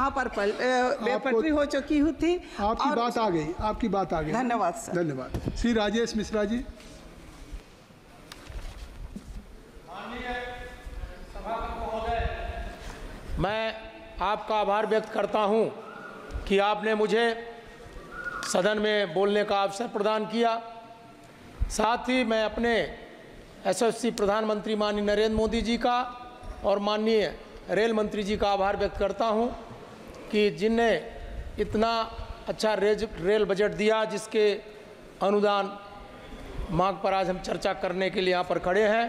वहाँ पर पटरी हो चुकी हुई थी। आपकी बात आ गई, आपकी बात आ गई। धन्यवाद सर। धन्यवाद। श्री राजेश मिश्रा जी। मैं आपका आभार व्यक्त करता हूं कि आपने मुझे सदन में बोलने का अवसर प्रदान किया। साथ ही मैं अपने यशस्वी प्रधानमंत्री माननीय नरेंद्र मोदी जी का और माननीय रेल मंत्री जी का आभार व्यक्त करता हूं कि जिनने इतना अच्छा रेल बजट दिया, जिसके अनुदान मांग पर आज हम चर्चा करने के लिए यहाँ पर खड़े हैं।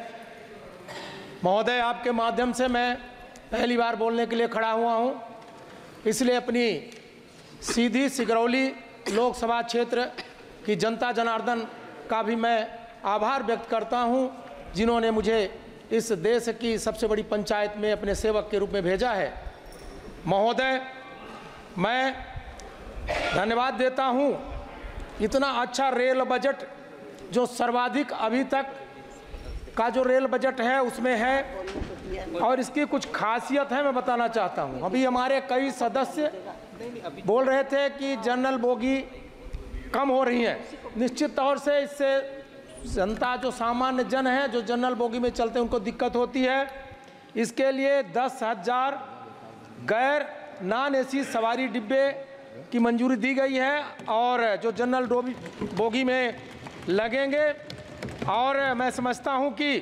महोदय, आपके माध्यम से मैं पहली बार बोलने के लिए खड़ा हुआ हूँ, इसलिए अपनी सीधी सिगरौली लोकसभा क्षेत्र की जनता जनार्दन का भी मैं आभार व्यक्त करता हूँ, जिन्होंने मुझे इस देश की सबसे बड़ी पंचायत में अपने सेवक के रूप में भेजा है। महोदय, मैं धन्यवाद देता हूँ, इतना अच्छा रेल बजट जो सर्वाधिक अभी तक का जो रेल बजट है उसमें है, और इसकी कुछ खासियत है मैं बताना चाहता हूँ। अभी हमारे कई सदस्य बोल रहे थे कि जनरल बोगी कम हो रही है। निश्चित तौर से इससे जनता, जो सामान्य जन है, जो जनरल बोगी में चलते हैं, उनको दिक्कत होती है। इसके लिए 10,000 गैर नॉन एसी सवारी डिब्बे की मंजूरी दी गई है और जो जनरल बोगी में लगेंगे। और मैं समझता हूं कि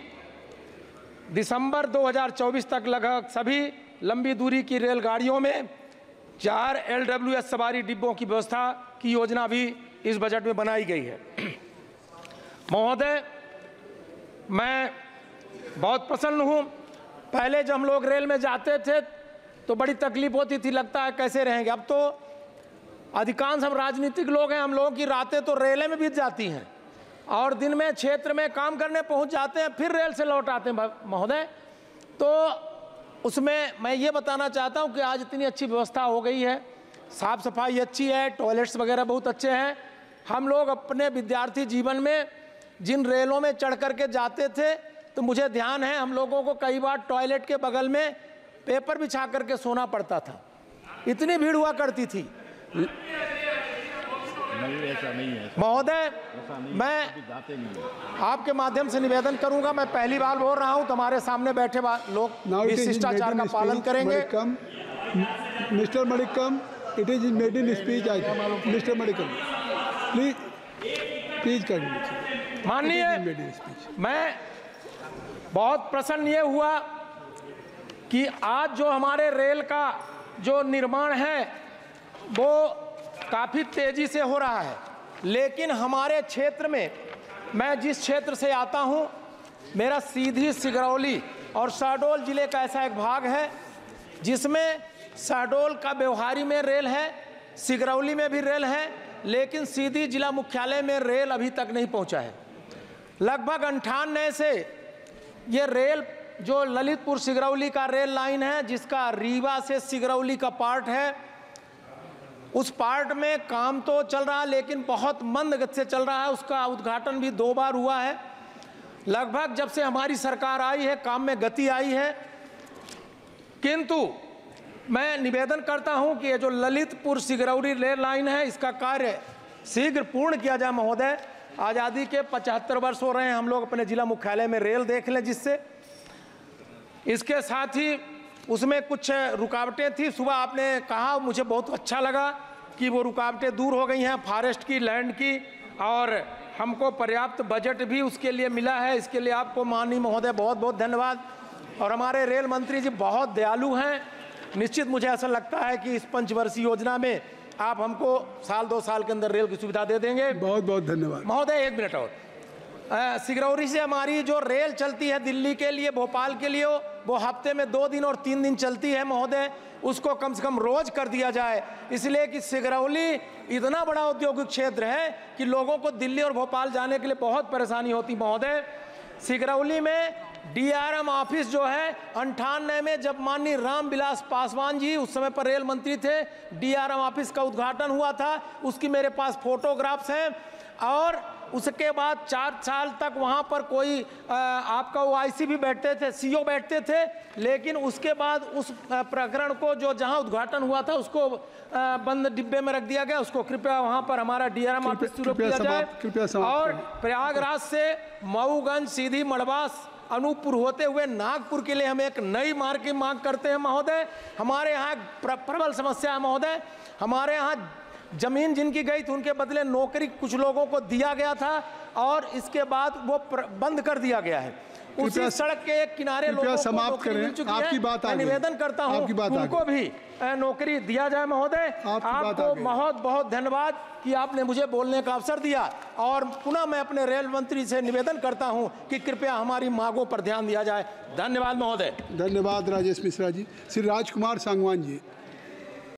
दिसंबर 2024 तक लगभग सभी लंबी दूरी की रेलगाड़ियों में 4 LWS सवारी डिब्बों की व्यवस्था की योजना भी इस बजट में बनाई गई है। महोदय, मैं बहुत प्रसन्न हूं। पहले जब हम लोग रेल में जाते थे तो बड़ी तकलीफ होती थी, लगता है कैसे रहेंगे। अब तो अधिकांश हम राजनीतिक लोग हैं, हम लोगों की रातें तो रेलें में बीत जाती हैं और दिन में क्षेत्र में काम करने पहुंच जाते हैं, फिर रेल से लौट आते हैं। महोदय, तो उसमें मैं ये बताना चाहता हूं कि आज इतनी अच्छी व्यवस्था हो गई है, साफ सफाई अच्छी है, टॉयलेट्स वगैरह बहुत अच्छे हैं। हम लोग अपने विद्यार्थी जीवन में जिन रेलों में चढ़ करके जाते थे तो मुझे ध्यान है, हम लोगों को कई बार टॉयलेट के बगल में पेपर बिछा करके सोना पड़ता था, इतनी भीड़ हुआ करती थी। महोदय, मैं आपके माध्यम से निवेदन करूंगा, मैं पहली बार बोल रहा हूं, तुम्हारे सामने बैठे लोग भी शिष्टाचार का पालन करेंगे। Mister Manickam, it is made in speech. Mister Manickam, please कर लीजिए। माननीय, मैं बहुत प्रसन्न ये हुआ कि आज जो हमारे रेल का जो निर्माण है वो काफ़ी तेज़ी से हो रहा है, लेकिन हमारे क्षेत्र में, मैं जिस क्षेत्र से आता हूं, मेरा सीधी सिगरौली और शहडोल ज़िले का ऐसा एक भाग है जिसमें शहडोल का व्यवहारी में रेल है, सिगरौली में भी रेल है, लेकिन सीधी जिला मुख्यालय में रेल अभी तक नहीं पहुंचा है। लगभग 98 से ये रेल जो ललितपुर सिगरौली का रेल लाइन है, जिसका रीवा से सिगरौली का पार्ट है, उस पार्ट में काम तो चल रहा है लेकिन बहुत मंद गति से चल रहा है। उसका उद्घाटन भी 2 बार हुआ है। लगभग जब से हमारी सरकार आई है काम में गति आई है, किंतु मैं निवेदन करता हूं कि ये जो ललितपुर सिगरौली रेल लाइन है इसका कार्य शीघ्र पूर्ण किया जाए। महोदय, आज़ादी के 75 वर्ष हो रहे हैं, हम लोग अपने जिला मुख्यालय में रेल देख लें, जिससे इसके साथ ही उसमें कुछ रुकावटें थी। सुबह आपने कहा, मुझे बहुत अच्छा लगा कि वो रुकावटें दूर हो गई हैं, फॉरेस्ट की, लैंड की, और हमको पर्याप्त बजट भी उसके लिए मिला है। इसके लिए आपको माननीय महोदय बहुत बहुत धन्यवाद। और हमारे रेल मंत्री जी बहुत दयालु हैं। निश्चित मुझे ऐसा लगता है कि इस पंचवर्षीय योजना में आप हमको 1-2 साल के अंदर रेल की सुविधा दे देंगे। बहुत बहुत धन्यवाद। महोदय, 1 मिनट और, सिगरौली से हमारी जो रेल चलती है दिल्ली के लिए, भोपाल के लिए, वो हफ्ते में 2 दिन और 3 दिन चलती है। महोदय, उसको कम से कम रोज कर दिया जाए, इसलिए कि सिगरौली इतना बड़ा औद्योगिक क्षेत्र है कि लोगों को दिल्ली और भोपाल जाने के लिए बहुत परेशानी होती। महोदय, सिगरौली में DRM ऑफिस जो है 98 में, जब माननीय रामविलास पासवान जी उस समय पर रेल मंत्री थे, DRM ऑफिस का उद्घाटन हुआ था, उसकी मेरे पास फोटोग्राफ्स हैं। और उसके बाद 4 साल तक वहाँ पर कोई आपका OIC भी बैठते थे, CO बैठते थे, लेकिन उसके बाद उस प्रकरण को जो जहाँ उद्घाटन हुआ था उसको बंद डिब्बे में रख दिया गया। उसको कृपया वहाँ पर हमारा DRM ऑफिस शुरू किया जाए। और प्रयागराज से मऊगंज, सीधी, मड़वास, अनूपपुर होते हुए नागपुर के लिए हम एक नई मार्ग की मांग करते हैं महोदय। हमारे यहाँ प्रबल समस्या है महोदय। हमारे यहाँ जमीन जिनकी गई थी उनके बदले नौकरी कुछ लोगों को दिया गया था और इसके बाद वो बंद कर दिया गया है। उसी सड़क के एक किनारे लोगों को समाप्त करें। आपकी बात मैं निवेदन करता हूं उनको भी नौकरी दिया जाए महोदय। आपको बहुत बहुत धन्यवाद कि आपने मुझे बोलने का अवसर दिया। और पुनः मैं अपने रेल मंत्री से निवेदन करता हूं कि कृपया हमारी मांगों पर ध्यान दिया जाए। धन्यवाद महोदय। धन्यवाद राजेश मिश्रा जी। श्री राजकुमार सांगवान जी।